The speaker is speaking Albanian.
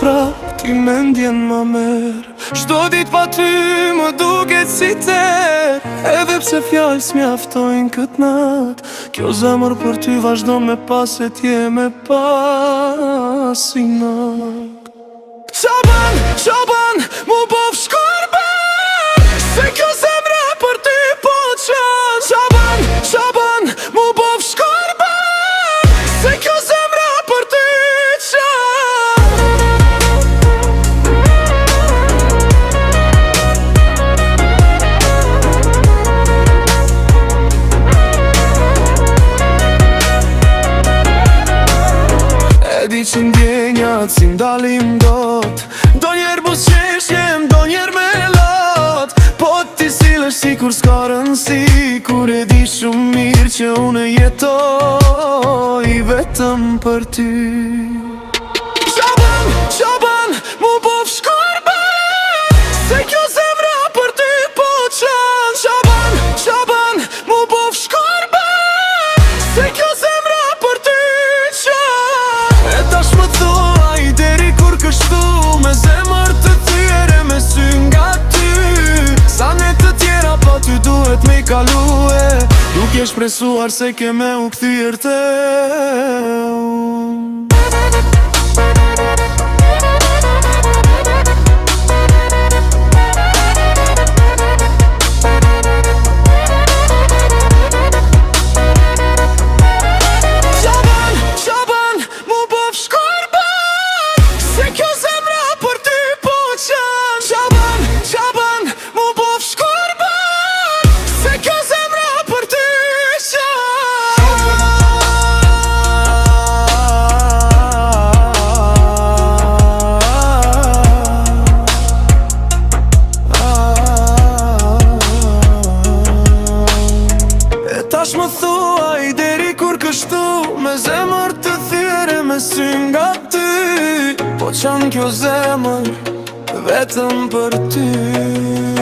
prap, ti me ndjen ma merë. Çdo dit pa ty më duket si ter, edhe pse fjallë s'mjaftojnë kët nat. Kjo zemër për ty vazhdo me pas e t'je me pas i nat. Qaban, mu bof shkorban, se kjo zemra për ty po qan. Qaban, mu bof shkorban, se kjo zemra për ty di që ndjenjat si ndalim dot, do njerë busqeshjem, do njerë me lot. Po ti silesh si kur s'ka rëndsi, kur e di shumë mirë që unë jetoj vetëm për ty. Qaban, mu bof shkorban, se kjo zemra për ty po qan. Qaban, mu bof shkorban, se kjo zemra për ty qan. E tash më thuaj deri kur kështu, me zemër të thyere me sy nga ty. Sa ne të tjera pa ty duhet me i kalue, nuk je shpresuar se ke me u kthyer te tash më thuaj deri kur kështu, me zemër të thyere me sy nga ty. Po qan kjo zemër vetëm për ty.